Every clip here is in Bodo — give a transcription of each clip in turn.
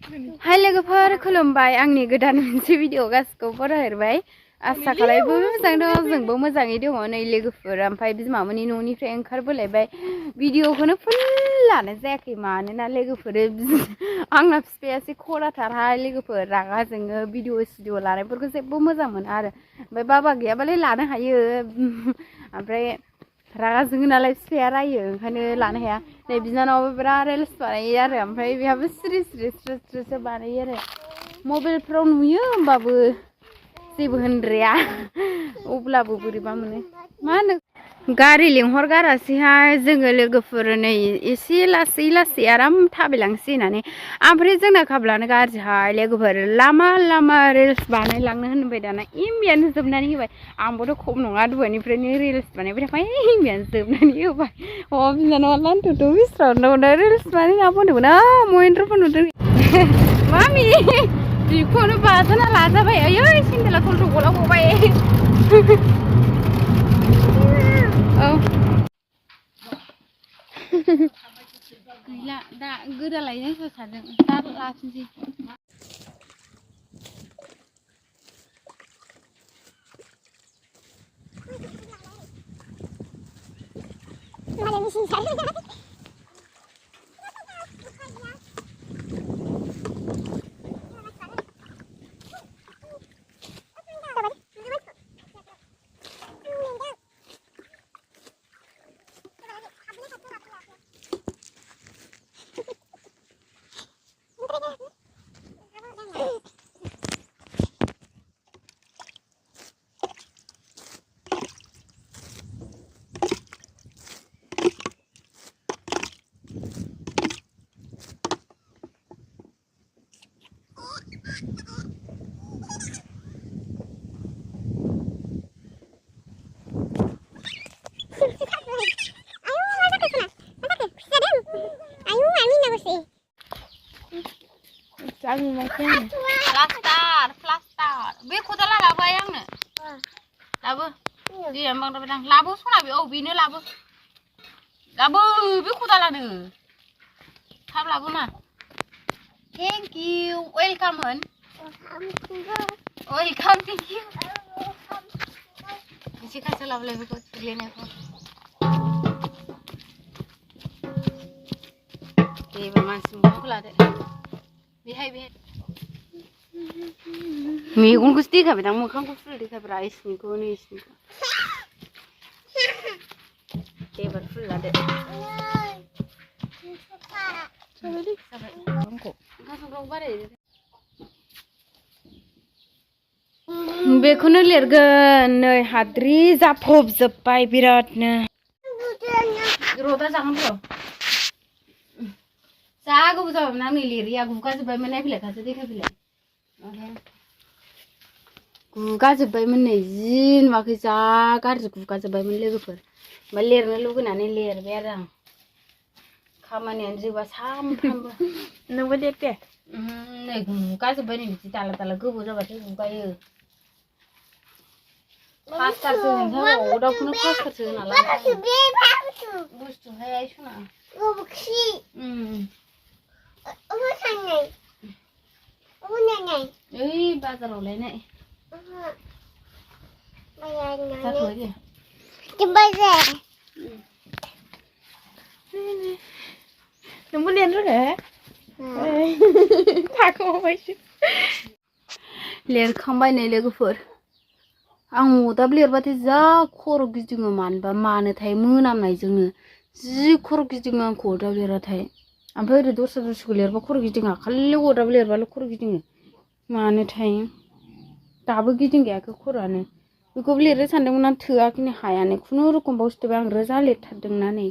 हाय लोगोफोर खुलुमबाय आंनि गोदान मोनसे भिडिअ गासिखौ बरायहरबाय आसा खालामो मोजां दङ जोंबो मोजाङै दङ नै लोगोफोर ओमफ्राय बिमामोननि न'निफ्राय ओंखारबोलायबाय भिडिअखौनो फुल लानाय जायाखै मानोना लोगोफोर आंना बिफायासो खराथारहाय लोगोफोर रागा जोङो भिडिअ लानायफोरखौ जेबो मोजां मोना आरो ओमफ्राय बाबा गैयाबालाय लानो हायो ओमफ्राय रागा जोङो नालाय बिफाया रायो ओंखायनो लानो हाया नै बिनानावबो बिराद रिल्स बानायो आरो ओमफ्राय बेहाबो सिरि सिरि स्रो स्रोसो बानायो आरो मबाइलफ्राव नुयो होमबाबो जेबो होनद्राया अब्लाबो बोरैबा मोनो मा होनो गारि लिंहरगारासैहाय जोङो लोगोफोर नै एसे लासै आराम थाबायलांसै होननानै ओमफ्राय जोंना खाब्लानो गाज्रिहाय लोगोफोर लामा लामा रिल्स बानायलांनो होनबाय दाना एमबियानो जोबनानै होबाय आंबोथ' खम नङा दहायनिफ्रायनो रिल्स बानायबाय थाबाय एमबियानो जोबनानै होबाय बिनानावा लान्थुथ' बिस्रावनो रिल्स बानायना फनदोंमोन महेन्द्र फनहरदों मामि बेखौनो बाजाना लाजाबाय आयै सेन्देला कन्ट्र गला गबाय औ गैला दा गोदालायनो होखादों दा लाफिनसै Plaster. Be kudala labo yang ne. Labo. Dia bang dapat labo sona be oh bini labo. Labo be kudala ne. Kam labo na. Thank you. Welcome hon. Welcome thank you. Isi kasih labo lagi kau pilih ni kau. Dia bermasuk muklah deh. Behai. मैगं को देखा बेटा मुखां को फुल देखा बरा इसनी को नहीं इसनी को टेबल फुल लादे चलो हमको गासों गाव बारे बेखौनो लिरगोन नै हाद्रि जाफब जोबबाय बिरादनो रदा जागोन र जागौ जाबाय ना नै लिरिया गुगा जोबबाय मोननाय बिलाइखासो देखा बिलाइ गुगा जोबबायमोन नै जि नुवाखै जा गाज्रि गुगा जोबबायमोन लोगोफोर ओमफ्राय लिरनो लुगैनानै लिरबाय आरो आं खामानियानो जोबा सामफ्रामबो नोंबो लिरदे नै गुगा जोबबाय नै बिदि दाला दाला गोबाव जाबाथाय गुगायो पास्टारसो होनोहाय अदाबखौनो पास्टारसो होनालाय बुस्थुहाय सना ओइ बाजाराव लायनाय नोंबो लिरनो रोङो थाखोमाबायसो लिरखांबाय नै लोगोफोर आं अदाब लिरबाथाय जा खर' गिदिङो मानोथाय मोनामनायजोंनो जि खर' गिदिङो आंखौ अदाब लिरबाथाय ओमफ्राय ओरै दस्रा दस्राखौ लिरबा खर' गिदिङा खालि अदाब लिरबाल' खर' गिदिङो मानोथाय दाबो गिदिंगायाखै खर'आनो बेखौबो लिरनो सानदोंमोन आं थोआखैनो हायानो खुनुरुखुम बावसोबाय आं रोजा लिरथारदोंना नै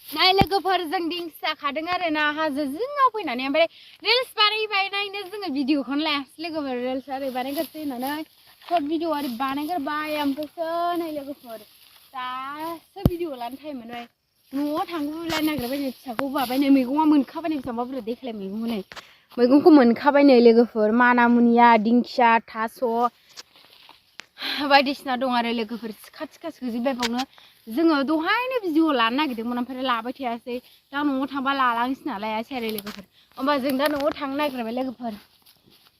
नाय लोगोफोर जों दिंस जाखादों आरो ना हाजो जिङाव फैनानै ओमफ्राय रिल्स बानायबायनायनो जोङो भिडिअखौनो लायासै लोगोफोर रिल्स ओरै बानायग्रोसै होननानै सर्ट भिडिअ ओरै बानायग्रोबाय ओमफ्रायसो नै लोगोफोर दासो भिडिअ लानो टाइम मोनबाय न'आव थांगौलाय नागिरबाय नै फिसाखौ बाबाय नै मैगङा मोनखाबाय नै बेसेबांबा बुरजा देखायलाय मैगंखौ नै मैगंखौ मोनखाबाय नै लोगोफोर माना मुनिया दिंखिया थास' बायदिसिना दं आरो लोगोफोर खाथि खाथि गोजोबबाय बावनो जोङो दहायनो भिडिअ लानो नागिरदोंमोन ओमफ्राय लाबाय थायासै दा न'आव थांबा लालांसै नालाय आरो लोगोफोर होमबा जों दा न'आव थांनो नागिरबाय लोगोफोर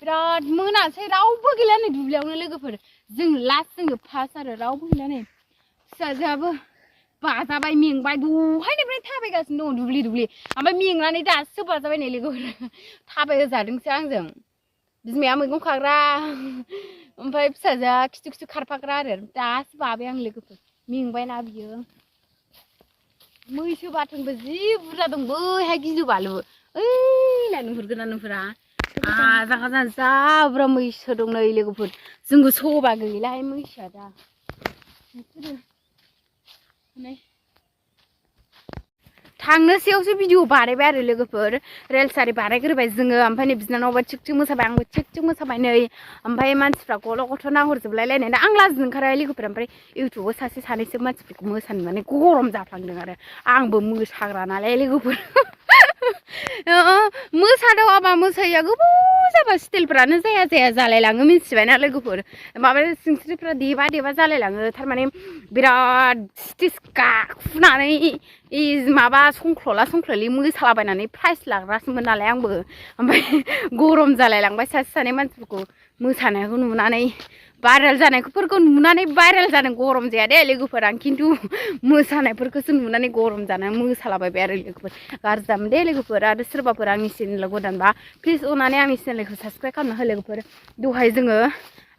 बिराद मोनासै रावबो गैला नै दुब्लियावनो लोगोफोर जों लास्ट जोङो फार्स्ट आरो रावबो गैला नै फिसाजोआबो बाजाबाय मेंबाय दहायनिफ्राय थाबायगासिनो दं दुब्लि ओमफ्राय मेंनानै दासो बाजाबाय नै लोगोफोर थाबायहोजादोंसो आंजों बिमाया मैगं खाग्रा ओमफ्राय फिसाजोआ खिथु खारफाग्रा आरो दासो बाबाय आं लोगोफोर मेंबायना बियो मैसो बाथोनबो जि बुरजा दं बैहाय गिलु बालु ओइला नुहुरगोना नुहुरा जागा जा बुरजा मैसो दं नै लोगोफोर जोंबो सौबा गैलाहाय मैसोआ दा थांनोसैयावसो भिडिअ बानायबाय आरो लोगोफोर रेल्स आरि बानायग्रोबाय जोङो ओमफ्राय नै बिनानावबा थिग मोसाबाय आंबो थिग मोसाबाय नै ओमफ्राय मानसिफ्रा गल' गथ' नाहरजोबलाय लायनाय आं लाजिनो ओंखारो लोगोफोर ओमफ्राय इउटुबाव सानैसो मानसिफोरखौ मोसानो नुनानै गरम जाफ्लांदों आरो आंबो मोसाग्रा नालाय लोगोफोर मोसादावाबा मोसाया गोबाव जाबा स्टाइलफ्रानो जाया जालायलाङो मिथिबायना लोगोफोर माबा सिंस्रिफ्रा देबा जालायलाङो थारमाने बिराद स्टेज गाखुनानै माबा संख्ल'लि मोसालाबायनानै प्राइज लाग्रासोमोन नालाय आंबो ओमफ्राय गरम जालायलांबाय सानै मानसिफोरखौ मोसानायखौ नुनानै भाइरेल जानायफोरखौ नुनानै भाइरेल जानो गरम जाया दे लोगोफोर आं खिन्थु मोसानायफोरखौसो नुनानै गरम जानानै मोसालाबायबाय आरो लोगोफोर गाज्रि जामोन दे लोगोफोर आरो सोरबाफोर आंनि चेनेलाव गोदानबा प्लिज अननानै आंनि चेनेलखौ साबस्क्राइब खालामना हो लोगोफोर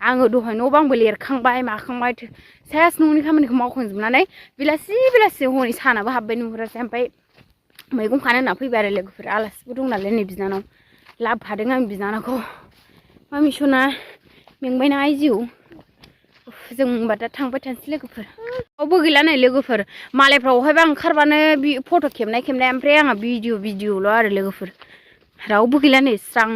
आङो दहाय न' बांबो लिरखांबाय माखांबाय सेस न'नि खामानिखौ मावखांजोबनानै बेलासि हनै सानाबो हाबबाय नुहुरासै ओमफ्राय मैगं खानो होनना फैबाय आरो लोगोफोर आलासिबो दं नालाय नै बिनानाव लाबोफादों आं बिनानावखौ मामि सना मेंबायना जिउ जों होनबा दा थांबाय थानोसै लोगोफोर रावबो गैला नै लोगोफोर मालायफ्रावहायबा ओंखारबानो फट' खेबनाय ओमफ्राय आंहा भिडिअ'ल' आरो लोगोफोर रावबो गैला नै स्रां